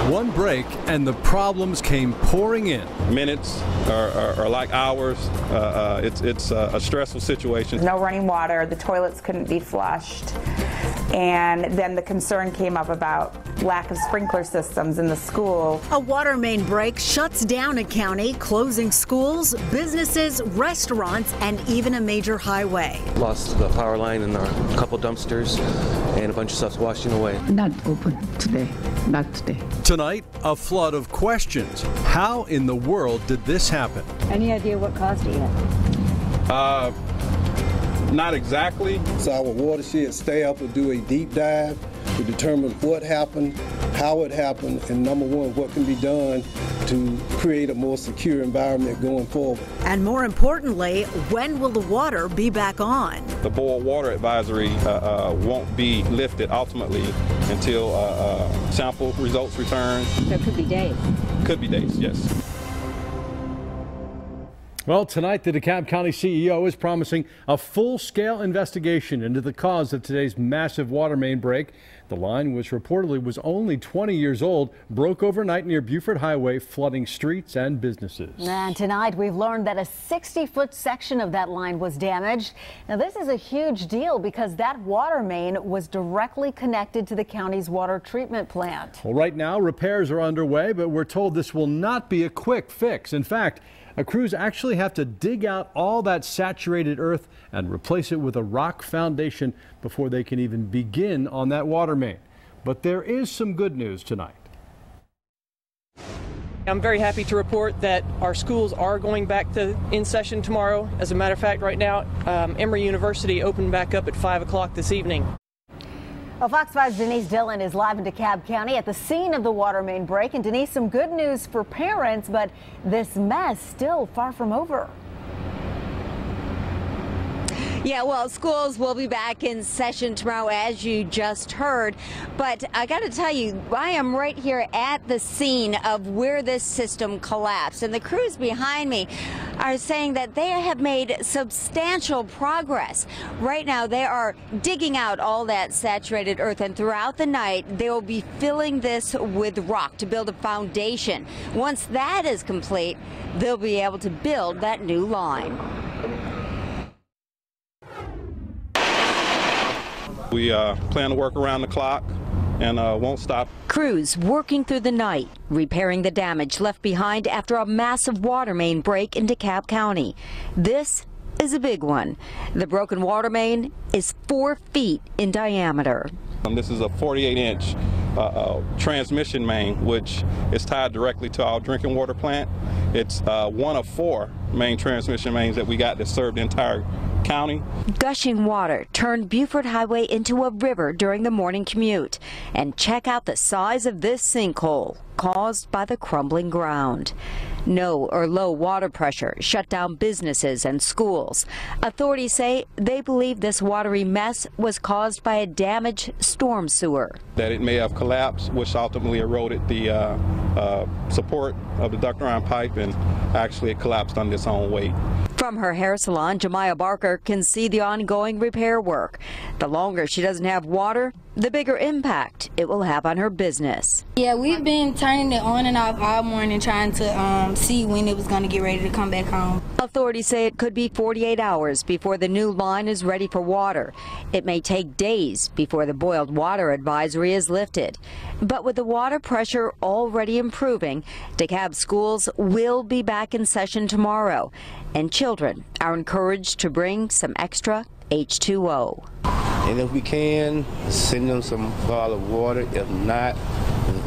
One break and the problems came pouring in. Minutes are like hours. It's a stressful situation. No running water, the toilets couldn't be flushed. And then the concern came up about lack of sprinkler systems in the school. A water main break shuts down a county, closing schools, businesses, restaurants, and even a major highway. Lost the power line and a couple dumpsters and a bunch of stuff's washing away. Not open today, not today. Tonight, a flood of questions. How in the world did this happen? Any idea what caused it yet? Not exactly. So our watershed staff will do a deep dive to determine what happened, how it happened, and number one, what can be done to create a more secure environment going forward. And more importantly, when will the water be back on? The boil water advisory won't be lifted ultimately until sample results return. So it could be days. Could be days, yes. Well, tonight the DeKalb County CEO is promising a full-scale investigation into the cause of today's massive water main break. The line, which reportedly was only 20 years old, broke overnight near Buford Highway, flooding streets and businesses. And tonight we've learned that a 60-foot section of that line was damaged. Now this is a huge deal because that water main was directly connected to the county's water treatment plant. Well, right now repairs are underway, but we're told this will not be a quick fix. In fact, crews actually have to dig out all that saturated earth and replace it with a rock foundation before they can even begin on that water main. But there is some good news tonight. I'm very happy to report that our schools are going back in session tomorrow. As a matter of fact, right now, Emory University opened back up at 5 o'clock this evening. Well, Fox 5's Denise Dillon is live in DeKalb County at the scene of the water main break. And Denise, some good news for parents, but this mess still far from over. Yeah, well, schools will be back in session tomorrow, as you just heard. But I got to tell you, I am right here at the scene of where this system collapsed. And the crews behind me are saying that they have made substantial progress. Right now, they are digging out all that saturated earth. And throughout the night, they will be filling this with rock to build a foundation. Once that is complete, they'll be able to build that new line. We plan to work around the clock and won't stop. Crews working through the night, repairing the damage left behind after a massive water main break in DeKalb County. This is a big one. The broken water main is 4 feet in diameter. This is a 48-inch transmission main, which is tied directly to our drinking water plant. It's one of 4 main transmission mains that we got that serve the entire county. Gushing water turned Buford Highway into a river during the morning commute. And check out the size of this sinkhole caused by the crumbling ground. No or low water pressure shut down businesses and schools. Authorities say they believe this watery mess was caused by a damaged storm sewer. That it may have collapsed, which ultimately eroded the support of the ductile iron pipe, and actually it collapsed under its own weight. From her hair salon, Jemiah Barker can see the ongoing repair work. The longer she doesn't have water, the bigger impact it will have on her business. Yeah, we've been turning it on and off all morning trying to see when it was going to get ready to come back home. Authorities say it could be 48 hours before the new line is ready for water. It may take days before the boiled water advisory is lifted. But with the water pressure already improving, DeKalb schools will be back in session tomorrow. And children are encouraged to bring some extra H2O. And if we can, send them some bottled water. If not,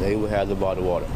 they will have the bottled water.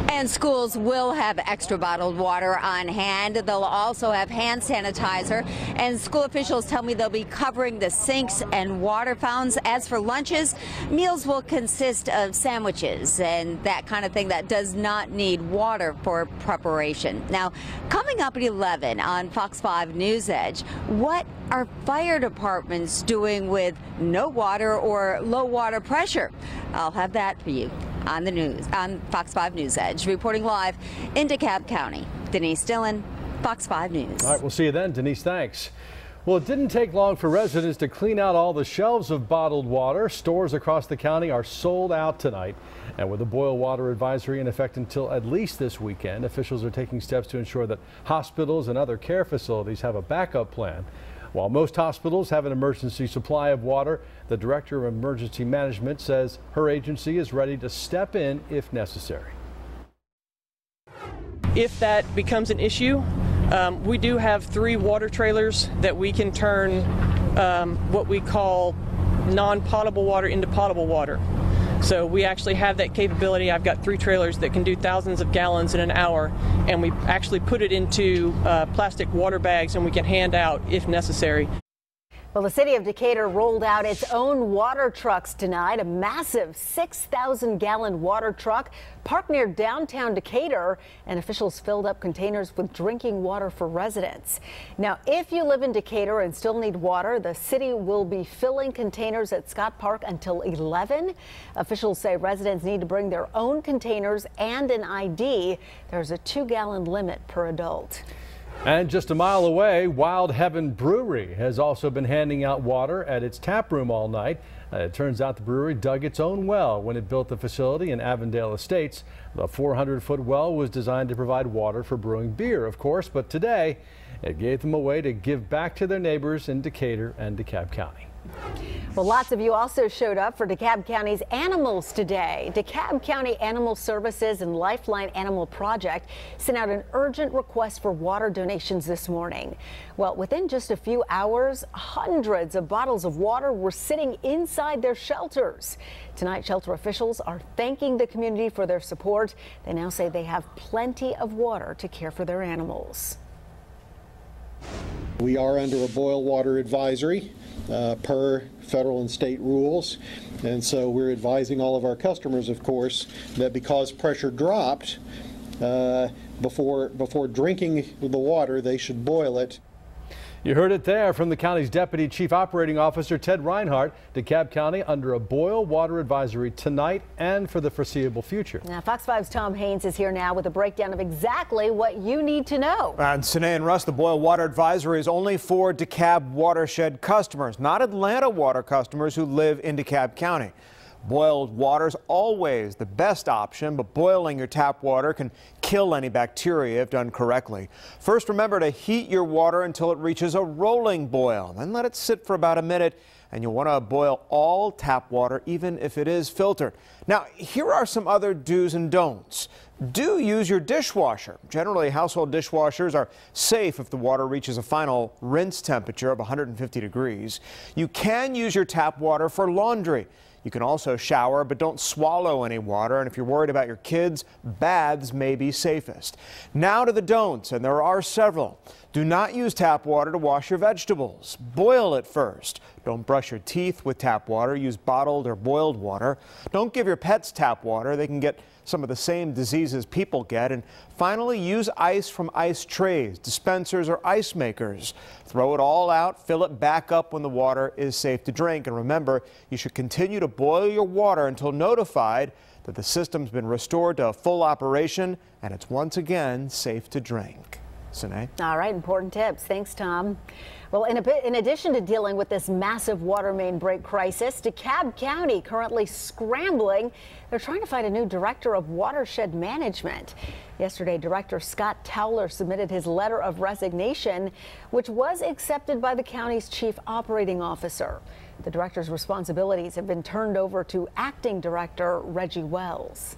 And schools will have extra bottled water on hand. They'll also have hand sanitizer. And school officials tell me they'll be covering the sinks and water fountains. As for lunches, meals will consist of sandwiches and that kind of thing that does not need water for preparation. Now, coming up at 11 on Fox 5 News Edge, what are fire departments doing with no water or low water pressure? I'll have that for you on the news, on Fox 5 News Edge. Reporting live in DeKalb County, Denise Dillon, Fox 5 News. All right, we'll see you then, Denise. Thanks. Well, it didn't take long for residents to clean out all the shelves of bottled water. Stores across the county are sold out tonight. And with a boil water advisory in effect until at least this weekend, officials are taking steps to ensure that hospitals and other care facilities have a backup plan. While most hospitals have an emergency supply of water, the Director of Emergency Management says her agency is ready to step in if necessary. If that becomes an issue, we do have 3 water trailers that we can turn what we call non-potable water into potable water. So we actually have that capability. I've got 3 trailers that can do thousands of gallons in an hour, and we actually put it into plastic water bags and we can hand out if necessary. Well, the city of Decatur rolled out its own water trucks tonight, a massive 6,000-gallon water truck parked near downtown Decatur, and officials filled up containers with drinking water for residents. Now, if you live in Decatur and still need water, the city will be filling containers at Scott Park until 11. Officials say residents need to bring their own containers and an ID. There's a 2-gallon limit per adult. And just a mile away, Wild Heaven Brewery has also been handing out water at its tap room all night. It turns out the brewery dug its own well when it built the facility in Avondale Estates. The 400-foot well was designed to provide water for brewing beer, of course, but today it gave them a way to give back to their neighbors in Decatur and DeKalb County. Well, lots of you also showed up for DeKalb County's animals today. DeKalb County Animal Services and Lifeline Animal Project sent out an urgent request for water donations this morning. Well, within just a few hours, hundreds of bottles of water were sitting inside their shelters. Tonight, shelter officials are thanking the community for their support. They now say they have plenty of water to care for their animals. We are under a boil water advisory per federal and state rules, and so we're advising all of our customers, of course, that because pressure dropped, before drinking the water, they should boil it. You heard it there from the county's Deputy Chief Operating Officer Ted Reinhardt. DeKalb County under a boil water advisory tonight and for the foreseeable future. Now, Fox 5's Tom Haynes is here now with a breakdown of exactly what you need to know. And Sine and Russ, the boil water advisory is only for DeKalb watershed customers, not Atlanta water customers who live in DeKalb County. Boiled water is always the best option, but boiling your tap water can kill any bacteria if done correctly. First, remember to heat your water until it reaches a rolling boil. Then let it sit for about a minute, and you'll want to boil all tap water, even if it is filtered. Now, here are some other do's and don'ts. Do use your dishwasher. Generally, household dishwashers are safe if the water reaches a final rinse temperature of 150 degrees. You can use your tap water for laundry. You can also shower, but don't swallow any water. And if you're worried about your kids, baths may be safest. Now to the don'ts, and there are several. Do not use tap water to wash your vegetables. Boil it first. Don't brush your teeth with tap water. Use bottled or boiled water. Don't give your pets tap water. They can get some of the same diseases people get. And finally, use ice from ice trays, dispensers, or ice makers. Throw it all out, fill it back up when the water is safe to drink. And remember, you should continue to boil your water until notified that the system's been restored to full operation and it's once again safe to drink. Sine? All right, important tips. Thanks, Tom. Well, in addition to dealing with this massive water main break crisis, DeKalb County currently scrambling. They're trying to find a new director of watershed management. Yesterday, Director Scott Towler submitted his letter of resignation, which was accepted by the county's chief operating officer. The director's responsibilities have been turned over to acting director Reggie Wells.